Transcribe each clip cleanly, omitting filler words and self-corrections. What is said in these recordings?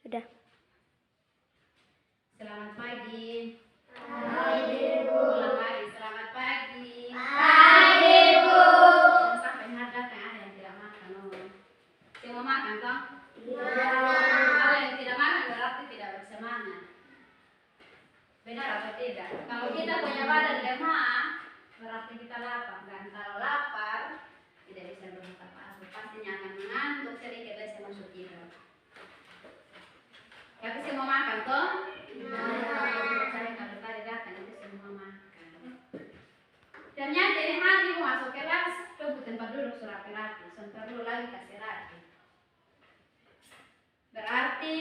Udah. Selamat pagi. Pagi, Bu. Ulang lagi. Selamat pagi. Pagi, Bu. Jangan sampai hadap yang ada yang tidak makan. Semua makan toh? Iya. Kalau yang tidak makan berarti tidak bersemangat. Benar atau tidak? Kalau kita punya badan lemah, berarti kita lapar. Dan kalau lapar, tidak bisa berbuka puasa. Pastinya akan mengantuk sedikit dan bisa masuk tidur. Tapi semua makan toh? Saya kalau tadi datang itu semua makan. Ternyata ini hari mau masuk kelas, coba tempat duduk rapi-rapi. Perlu lagi kasih rapi. Berarti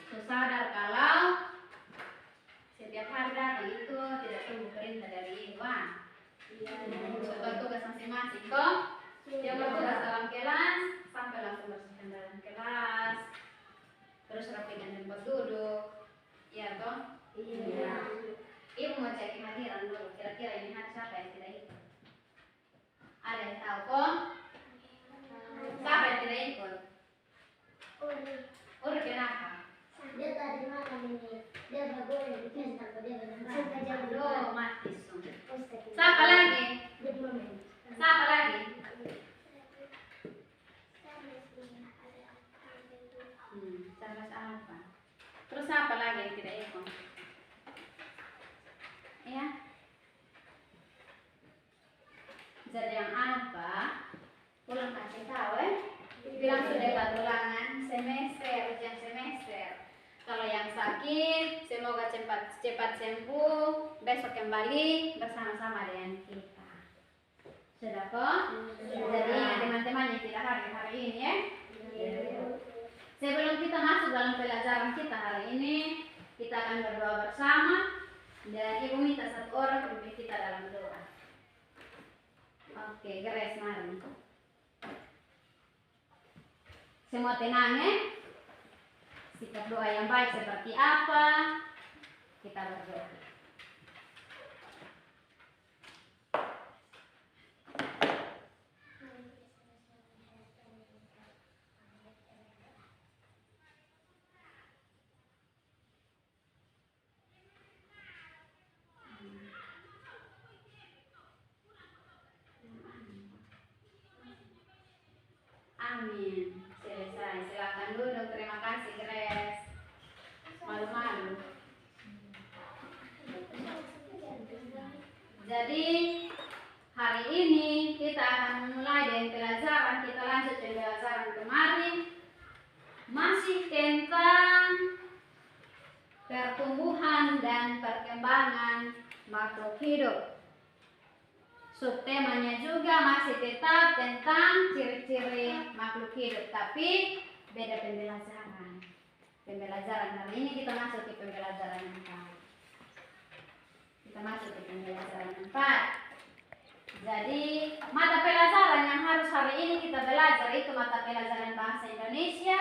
sadar kalau setiap hari datang itu tidak tunggu perintah dari Iwan. Sesuai tugas masing-masing toh. Yang bertugas dalam kelas sampai langsung bersihkan dalam kelas. Terus rapikan tempat duduk. Iya toh? Iya. Ibu mau cek kehadiran dulu. Kira-kira ini hari siapa yang tidak ikut? Ada yang tahu kok? Siapa yang tidak ikut? Uri kenapa? Dia tadi makan ini. Dia bergolek di kentang, dia benar. Aduh, mati sung. Siapa lagi? Siapa lagi? Charles apa? Terus apa lagi yang tidak ikut? Ya. Jadi yang apa? Pulang kasih tahu bilang sudah ulangan semester, ujian semester. Kalau yang sakit, semoga cepat sembuh, besok kembali bersama-sama dengan kita. Sudah kok? Jadi ingat teman-teman yang tidak hadir hari ini ya. Sebelum kita masuk dalam pelajaran kita hari ini, kita akan berdoa bersama dan Ibu minta satu orang pimpin kita dalam doa. Oke, Grace mari. Semua tenang ya. Sikap doa yang baik seperti apa? Kita berdoa. Amin. Selesai. Silakan duduk. Terima kasih, Grace. Malu-malu. Jadi hari ini kita akan memulai dengan pelajaran. Kita lanjut dengan pelajaran kemarin. Masih tentang pertumbuhan dan perkembangan makhluk hidup. Subtemanya juga masih tetap tentang ciri-ciri makhluk hidup, tapi beda pembelajaran. Pembelajaran hari ini kita masuk ke pembelajaran 4. Kita masuk ke pembelajaran 4. Jadi mata pelajaran yang harus hari ini kita belajar itu mata pelajaran bahasa Indonesia,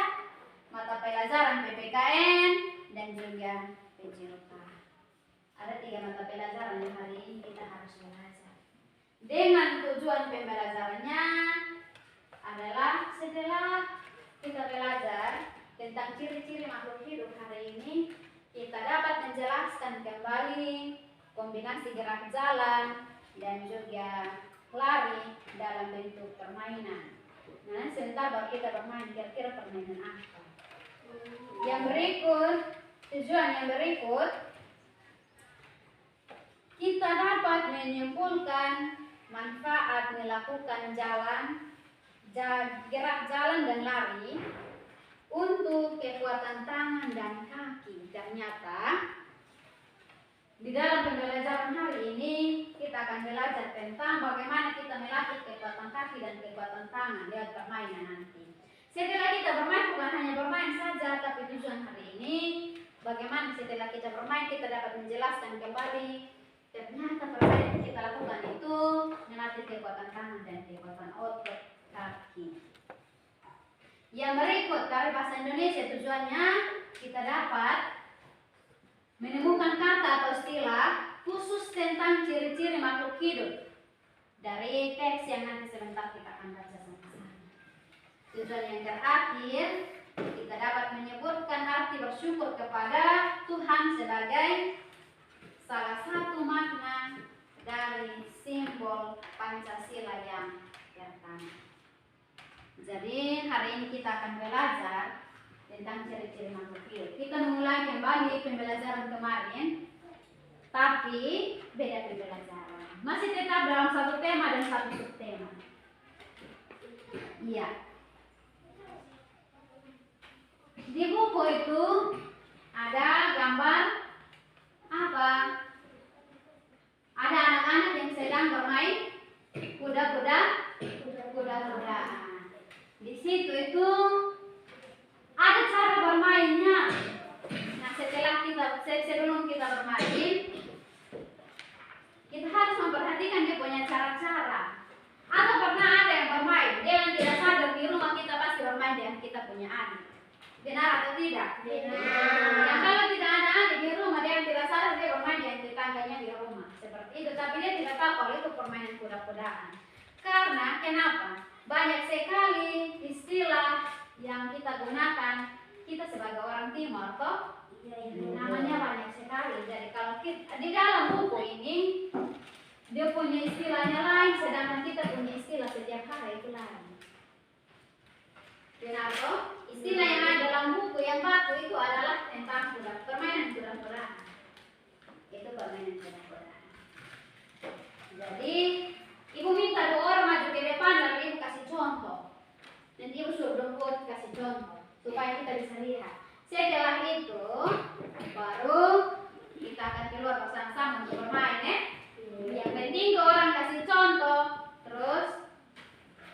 mata pelajaran PPKN, dan juga PJOK. Ada 3 mata pelajaran yang hari ini kita harus belajar. Dengan tujuan pembelajarannya adalah setelah kita belajar tentang ciri-ciri makhluk hidup hari ini, kita dapat menjelaskan kembali kombinasi gerak jalan dan juga lari dalam bentuk permainan. Nah, sebentar baru kita bermain, kira-kira permainan apa? Yang berikut, tujuan yang berikut, kita dapat menyimpulkan manfaat melakukan gerak jalan dan lari untuk kekuatan tangan dan kaki. Ternyata di dalam pembelajaran hari ini kita akan belajar tentang bagaimana kita melatih kekuatan kaki dan kekuatan tangan lewat permainan nanti. Setelah kita bermain bukan hanya bermain saja, tapi tujuan hari ini bagaimana setelah kita bermain kita dapat menjelaskan kembali ternyata permainan yang kita lakukan itu melatih kekuatan tangan dan kekuatan otot kaki. Yang berikut dari bahasa Indonesia tujuannya kita dapat menemukan kata atau istilah khusus tentang ciri-ciri makhluk hidup dari teks yang nanti sebentar kita akan baca sama-sama. Tujuan yang terakhir kita dapat menyebutkan arti bersama bersyukur kepada Tuhan sebagai salah satu makna dari simbol Pancasila yang pertama. Jadi hari ini kita akan belajar tentang ciri-ciri makhluk hidup. Kita mulai kembali pembelajaran kemarin, tapi beda pembelajaran. Masih tetap dalam satu tema dan satu subtema. Iya. Di buku itu ada gambar apa? Ada anak-anak yang sedang bermain kuda-kudaan. Di situ itu ada cara bermainnya. Nah, sebelum kita bermain, kita harus memperhatikan dia punya cara-cara. Atau pernah ada yang bermain, dia yang tidak sadar di rumah kita pasti bermain dengan kita punya adik. Benar atau tidak? Benar. Yang kalau tidak ada adik di rumah, dia yang tidak sadar dia bermain dengan tetangganya di rumah. Seperti itu, tapi dia tidak tahu kalau itu permainan kuda-kudaan. Karena kenapa? Banyak sekali istilah yang kita gunakan, kita sebagai orang timur, toh? Namanya banyak sekali. Jadi kalau kita, di dalam buku ini dia punya istilahnya lain, sedangkan kita punya istilah setiap hari itu lain. Benar toh? Istilah yang ada dalam buku yang baku itu adalah tentang permainan kuda-kudaan. Itu permainan kuda-kudaan. Jadi ibu minta dua orang maju ke depan lalu ibu kasih contoh. Nanti ibu suruh dongkot kasih contoh supaya kita bisa lihat. Setelah itu baru kita akan keluar bersama-sama untuk bermain ya. Yang penting dua orang kasih contoh, terus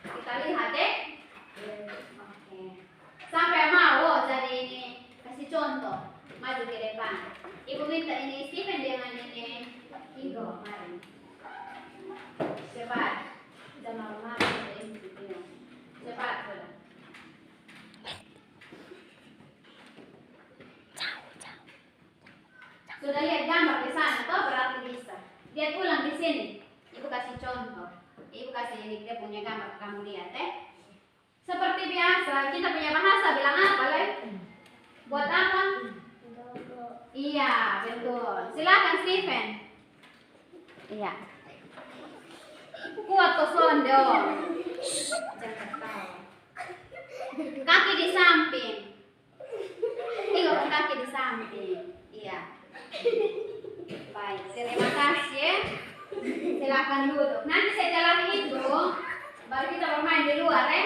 kita lihat deh. Oke. Sampai mau jadi ini kasih contoh, maju ke depan. Ibu minta ini Stephen dengan ini Igo, mari. Cepat. Jangan malu ini video. Cepat sudah. Sudah lihat gambar di sana, toh berarti bisa. Lihat ulang di sini. Ibu kasih contoh. Ibu kasih ini dia punya gambar, kamu lihat Seperti biasa, kita punya bahasa bilang apa, Le? Buat apa? Iya, betul. Silakan Stephen. Iya. Kuat tosondo. Jangan ketawa. Kaki di samping. Tengok kaki di samping. Iya. Baik, terima kasih ya. Silakan duduk. Nanti setelah itu baru kita bermain di luar ya.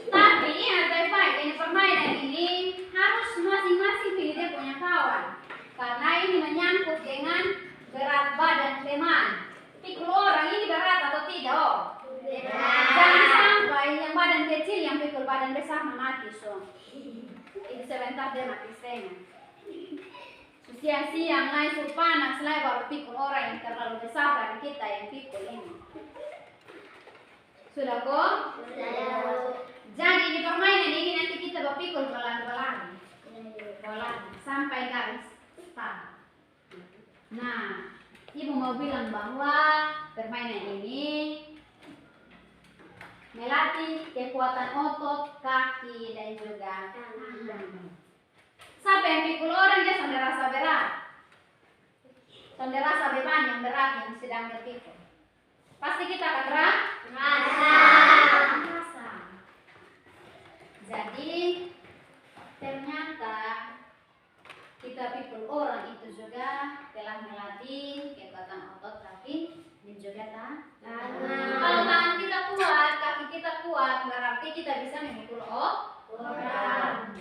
Tapi baik-baik ini permainan ini harus masing-masing pilih dia punya kawan. Karena ini menyangkut dengan berat badan teman. Pikul orang ini berat atau tidak? Oh? Jangan sampai yang badan kecil yang pikul badan besar mati so. Itu sebentar dia mati setengah. Siang-siang naik suhu panas, naik baru pikul orang yang terlalu besar dari kita yang pikul ini. Sudah kok? Jadi di permainan ini nanti kita berpikul pelan-pelan sampai garis start. Nah, ibu mau bilang bahwa permainan ini melatih kekuatan otot, kaki, dan juga tangan. Sampai yang pikul orang dia sampai rasa berat. Sampai rasa beban yang berat yang sedang terpikul. Pasti kita akan rasa. Jadi ternyata kita pikul orang itu juga telah melatih kekuatan otot, kaki, dan juga tangan. Kalau tangan kita kuat, kaki kita kuat, berarti kita bisa memikul orang.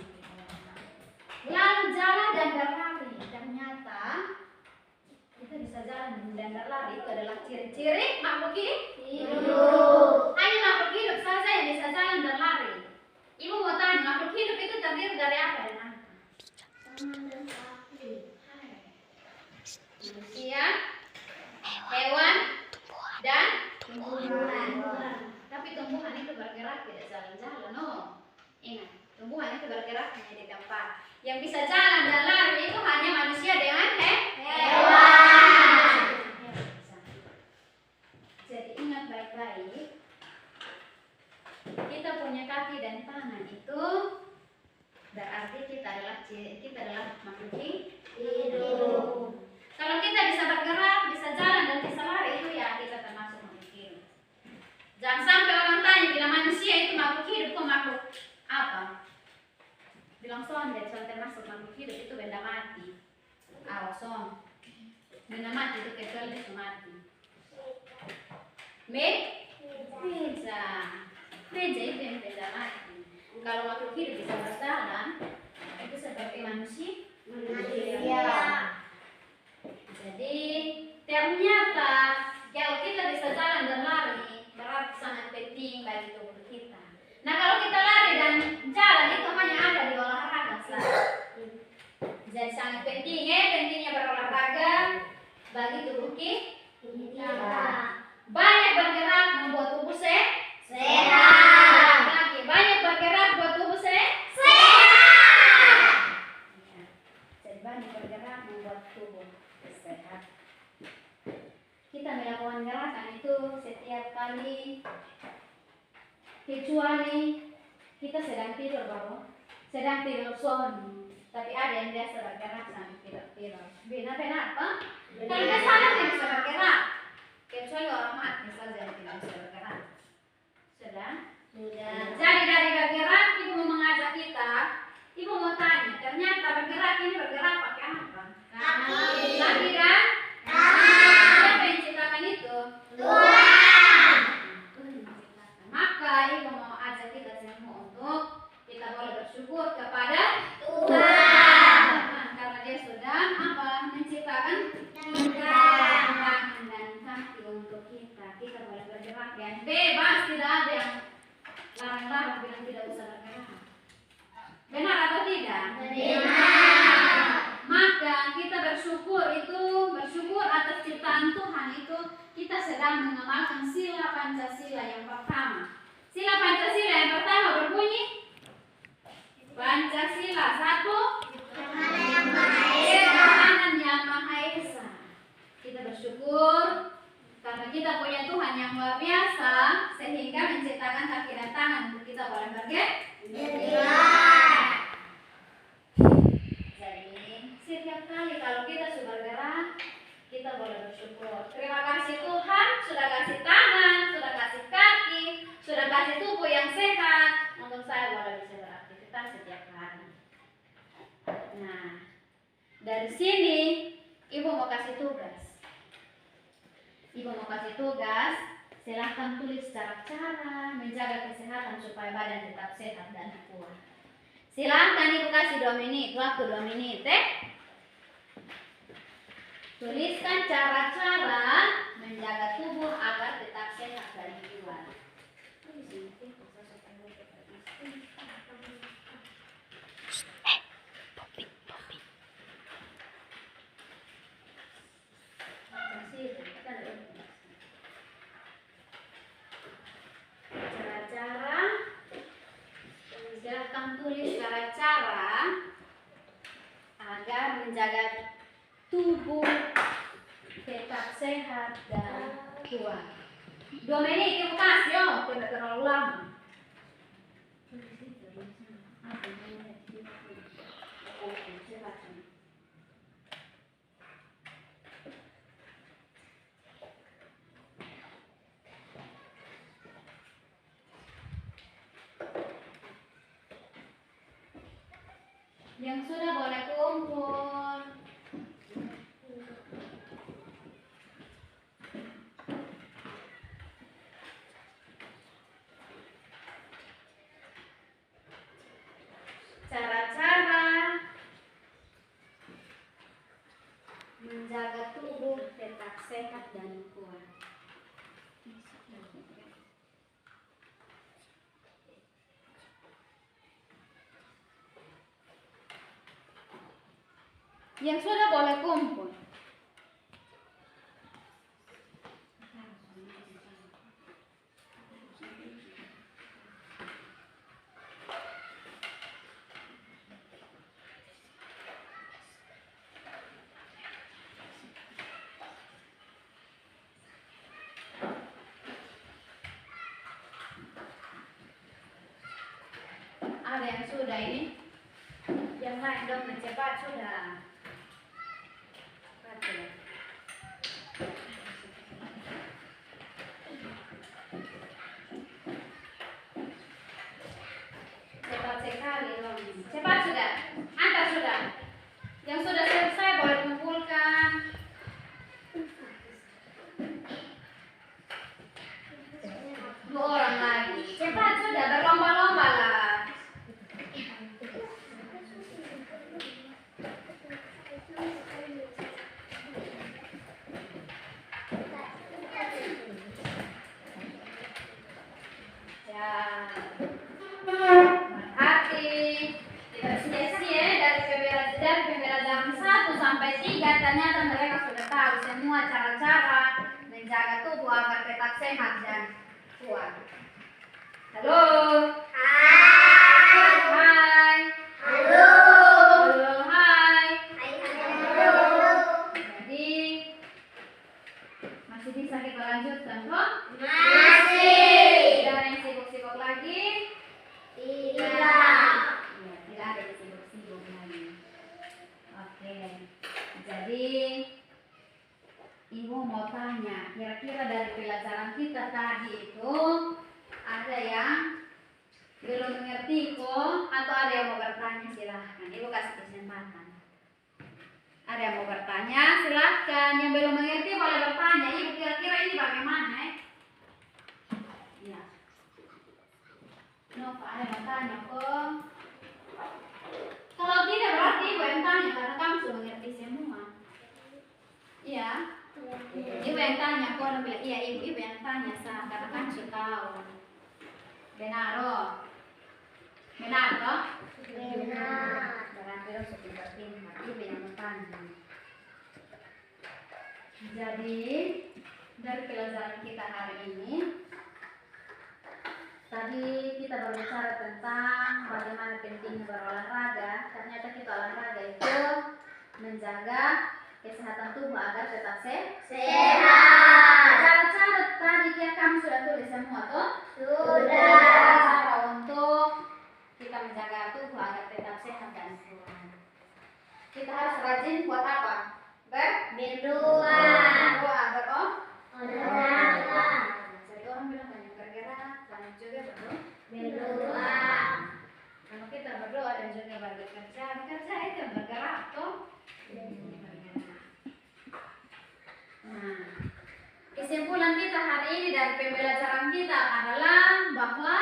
Lalu jalan dan berlari. Ternyata kita bisa jalan dan berlari. Itu adalah ciri-ciri makhluk hidup. Hanya makhluk hidup saja yang bisa jalan dan lari. Ibu mau tanya, makhluk hidup itu terdiri dari apa dan apa? Manusia, hewan, dan tumbuhan. Tapi tumbuhan itu bergerak, tidak jalan-jalan. Oh, ingat, tumbuhan itu bergerak hanya di tempat. Yang bisa jalan dan lari itu hanya manusia dengan hewan. Jadi ingat baik-baik, kita punya kaki dan tangan itu berarti kita kita adalah makhluk hidup. Kalau kita bisa bergerak, bisa jalan dan bisa lari, itu ya kita termasuk makhluk hidup. Jangan sampai orang tanya bila manusia itu makhluk hidup, kok makhluk apa? Bilang soalnya termasuk makhluk hidup itu benda mati. Awas om, benda mati itu kecuali itu mati. Meja itu yang benda mati. Kalau makhluk hidup bisa berjalan, itu seperti manusia. Jadi ternyata kalau kita bisa jalan dan lari, berarti sangat penting bagi tubuh kita. Nah kalau kita lari dan jalan itu hanya ada di olahraga saja. Jadi sangat penting pentingnya berolahraga bagi tubuh kita. Banyak bergerak membuat tubuh sehat. Lagi banyak bergerak buat tubuh sehat. Jadi banyak bergerak membuat tubuh sehat. Kita melakukan gerakan itu setiap kali, kecuali kita sedang tidur baru, sedang tidur suami. Tapi ada yang biasa bergerak sampai tidur. Benar apa? Kalau kita sadar tidak bisa bergerak, kecuali orang mati saja yang tidak bisa bergerak. Sudah. Jadi dari bergerak, ibu mau mengajak kita, ibu mau tanya, ternyata bergerak ini bergerak pakai apa? Kaki dan siapa yang ciptakan itu? Tuhan. Maka ibu mau ajak kita semua untuk kita boleh bersyukur kepada Tuhan. Karena dia sudah menciptakan tangan dan kaki untuk kita. Kita boleh bergerak dan bebas, tidak ada yang larang-larang bilang tidak usah bergerak. Benar atau tidak? Benar. Maka kita bersyukur atas ciptaan Tuhan itu, kita sedang mengamalkan sila Pancasila yang pertama. Sila Pancasila yang pertama berbunyi Pancasila satu, Tuhan yang Maha Esa. Kita bersyukur karena kita punya Tuhan yang luar biasa sehingga menciptakan kaki dan tangan untuk kita boleh bergerak. Jadi setiap kali kalau kita sudah bergerak, kita boleh bersyukur. Terima kasih Tuhan sudah kasih tangan, sudah kasih kaki, sudah kasih tubuh yang sehat untuk saya boleh bisa beraktivitas setiap hari. Nah, dari sini ibu mau kasih tugas. Silahkan tulis cara menjaga kesehatan supaya badan tetap sehat dan kuat. Silahkan ibu kasih 2 menit, waktu 2 menit. Tuliskan cara-cara menjaga tubuh agar tetap sehat dan kuat. Silahkan tulis cara-cara agar menjaga tubuh tetap sehat dan kuat. 2 menit ibu kasih, tidak terlalu lama. Yang sudah boleh kumpul. Cara-cara menjaga tubuh tetap sehat dan kuat. Yang sudah boleh kumpul. Ada yang sudah ini? Yang lain dong, cepat sudah. Cepat ya. Cepat sekali dong. Cepat sudah. Antar sudah. Yang sudah selesai boleh kumpulkan. Dua orang lagi. Cepat sudah, berlomba-lomba lah. Ya. Berarti kita sia-sia dari pembelajaran 1 sampai 3 ternyata mereka sudah tahu semua cara-cara menjaga tubuh agar tetap sehat dan kuat. Halo. Hai. Hai. Halo. Halo, hai. Halo. Jadi masih bisa kita lanjutkan toh? Masih. Tidak ada yang sibuk-sibuk lagi? Tidak. Ya, tidak ada yang sibuk-sibuk lagi. Oke. Jadi Ibu mau tanya, kira-kira dari pelajaran kita tadi itu ada yang belum mengerti kok atau ada yang mau bertanya silahkan. Ibu kasih kesempatan. Ada yang mau bertanya silahkan. Yang belum mengerti boleh bertanya. Ibu kira-kira ini bagaimana? Ya. Nova ada yang bertanya kok. Kalau tidak berarti ibu yang tanya karena kamu sudah mengerti semua. Iya. Ibu yang tanya kok, bilang iya ibu yang tanya sah karena kamu sudah tahu. Benar oh. Benar toh? Benar. Berarti harus pintar-pintar. Ibu yang bertanya. Jadi dari pelajaran kita hari ini, tadi kita berbicara tentang bagaimana pentingnya berolahraga. Ternyata kita olahraga itu menjaga kesehatan tubuh agar tetap sehat. Cara-cara tadi kamu sudah tulis semua toh? Sudah. Cara untuk kita menjaga tubuh agar tetap sehat dan kuat. Kita harus rajin buat apa? Berdoa. Olahraga. Jadi orang bilang banyak bergerak, banyak juga Berdoa. Kalau kita berdoa dan juga bekerja itu bergerak toh. Nah, kesimpulan kita hari ini dari pembelajaran kita adalah bahwa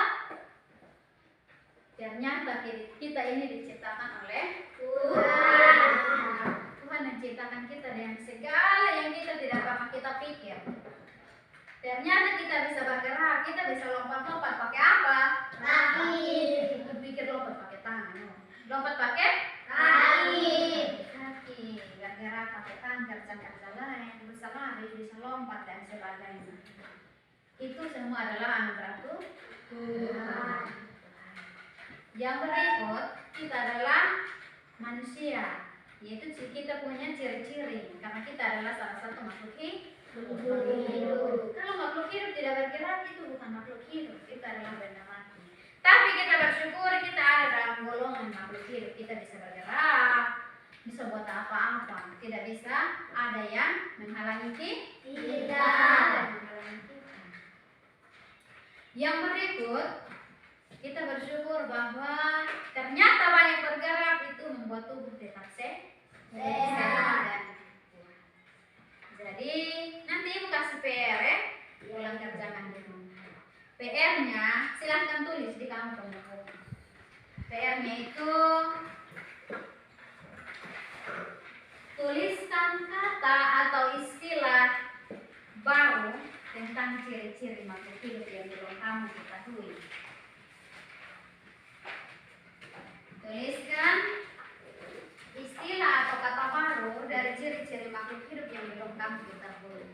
ternyata kita ini diciptakan oleh Tuhan. Tuhan menciptakan kita dengan segala yang kita tidak pernah kita pikir. Ternyata kita bisa bergerak, kita bisa lompat-lompat pakai apa? Kaki. Kita pikir lompat pakai tangan. Lompat pakai Kaki. kaki, bergerak pakai tangan, kerja-kerja lain, bisa lari, bisa lompat dan sebagainya. Itu semua adalah anugerah Tuhan. Yang berikut kita adalah manusia, yaitu kita punya ciri-ciri karena kita adalah salah satu makhluk hidup. Kalau makhluk hidup tidak bergerak itu bukan makhluk hidup, itu adalah benda mati. Tapi kita bersyukur kita ada dalam golongan makhluk hidup, kita bisa bergerak, bisa buat apa-apa, tidak bisa ada yang menghalangi kita. Yang berikut kita bersyukur bahwa ternyata banyak bergerak itu membuat tubuh tetap sehat dan kuat. Jadi nanti ibu kasih PR ya, pulang kerjakan di rumah. PR-nya silahkan tulis di kamu punya buku. PR-nya itu tuliskan kata atau istilah baru tentang ciri-ciri makhluk hidup yang belum kamu ketahui. Tuliskan istilah atau kata baru dari ciri-ciri makhluk hidup yang belum kamu ketahui.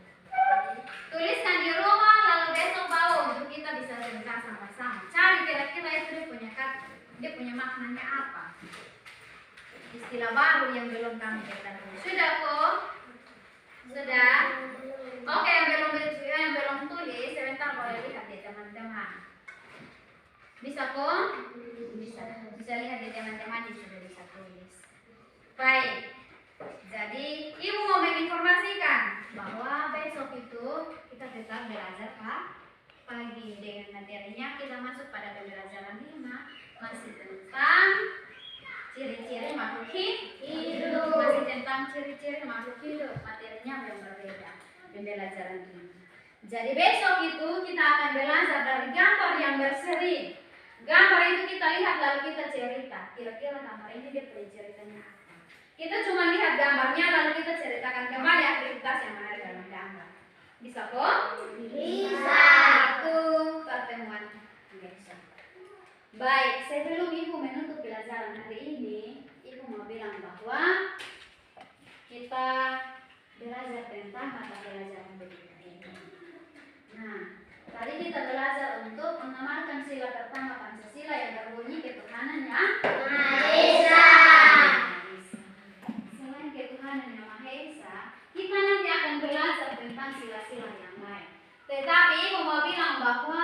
Tuliskan di rumah, lalu besok bawa untuk kita bisa bincang sama-sama. Cari kira-kira itu dia punya kata, dia punya maknanya apa. Istilah baru yang belum kamu ketahui. Sudah kok? Sudah? Oke, yang belum tulis, sebentar boleh lihat ya teman-teman. Bisa kok? Bisa. Bisa lihat di teman-teman yang sudah bisa tulis. Baik. Jadi ibu mau menginformasikan bahwa besok itu kita tetap belajar pagi dengan materinya. Kita masuk pada pembelajaran 5 masih tentang ciri-ciri makhluk hidup. Masih tentang ciri-ciri makhluk hidup. Materinya yang berbeda. Pembelajaran 5. Jadi besok itu kita akan belajar dari gambar yang berseri. Gambar itu kita lihat lalu kita cerita. Kira-kira gambar ini dia punya ceritanya apa? Kita cuma lihat gambarnya lalu kita ceritakan kembali aktivitas yang ada dalam gambar. Bisa kok? Bisa. Satu pertemuan besok. Baik, sebelum ibu menutup pelajaran hari ini, ibu mau bilang bahwa kita belajar tentang mata pelajaran berikut ini. Nah, tadi kita belajar untuk mengamalkan sila pertama Pancasila yang berbunyi ketuhanan yang Maha Esa. Selain ketuhanan yang Maha Esa, kita nanti akan belajar tentang sila-sila yang lain. Tetapi ibu mau bilang bahwa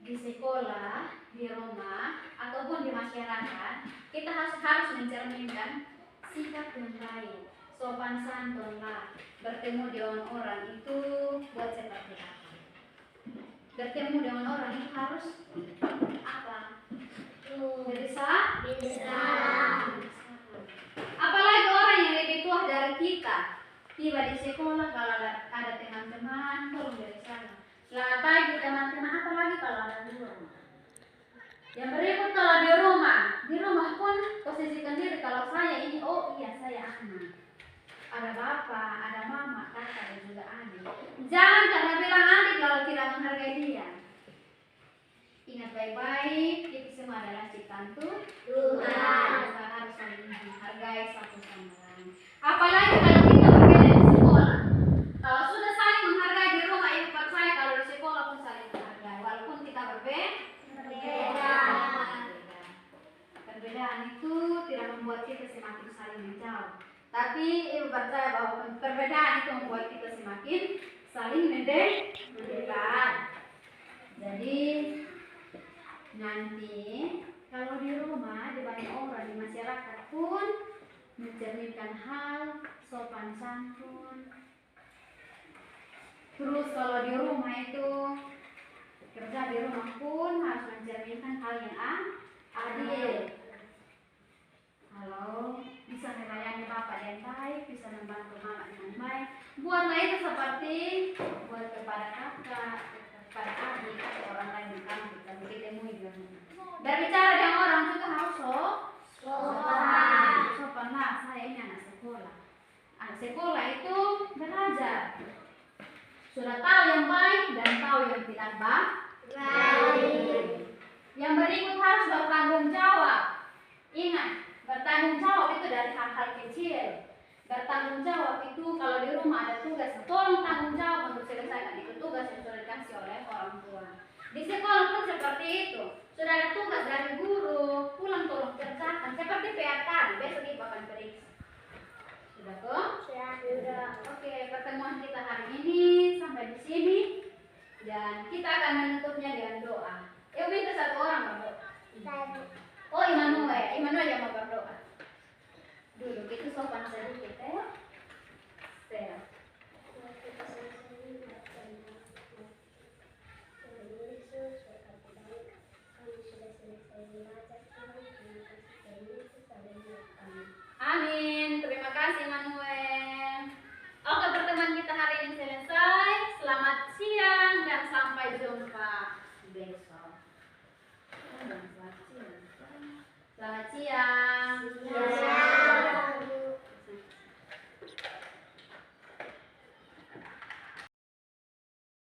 di sekolah, di rumah, ataupun di masyarakat, kita harus mencerminkan sikap yang baik, sopan santun lah. Bertemu dengan orang itu buat seperti apa? Bertemu dengan orang itu harus apa? Bisa. Apalagi orang yang lebih tua dari kita. Tiba di sekolah kalau ada teman-teman, tolong bersama. Selamat pagi teman-teman, apalagi kalau ada di rumah. Yang berikut kalau di rumah pun posisikan diri kalau saya ini, oh iya saya anak. Ada bapak, ada mama, kakak dan juga adik. Jangan karena bilang adik kalau tidak menghargai dia. Ingat baik-baik, itu semua adalah ciptaan Tuhan. Kita harus saling menghargai satu sama lain. Apalagi kalau kita berbeda di sekolah. Kalau sudah saling menghargai di rumah, ibu percaya kalau di sekolah pun saling menghargai. Walaupun kita berbeda. Perbedaan itu tidak membuat kita semakin saling menjauh. Tapi ibu percaya bahwa perbedaan itu membuat kita semakin saling mendekat. Jadi nanti kalau di rumah, di banyak orang, di masyarakat pun mencerminkan hal sopan santun. Terus kalau di rumah itu kerja di rumah pun harus mencerminkan hal yang adil. Kalau bisa melayani bapak yang baik, bisa membantu mama dengan baik, buatlah itu seperti buat kepada kakak, kepada adik, atau orang lain yang kamu kita temui di rumah. Berbicara dengan orang juga harus sopan lah. Saya ini anak sekolah. Anak sekolah itu belajar. Sudah tahu yang baik dan tahu yang tidak baik. Yang berikut harus bertanggung jawab. Ingat, bertanggung jawab itu dari hal-hal kecil. Bertanggung jawab itu kalau di rumah ada tugas, tolong tanggung jawab untuk selesaikan itu tugas yang sudah dikasih oleh orang tua. Di sekolah pun seperti itu. Sudah ada tugas dari guru, pulang tolong kerjakan. Seperti PR tadi, besok ibu akan periksa. Sudah kok? Sudah. Oke, pertemuan kita hari ini sampai di sini. Dan kita akan menutupnya dengan doa. Yuk minta satu orang berdoa. Oh, Immanuel yang mau berdoa.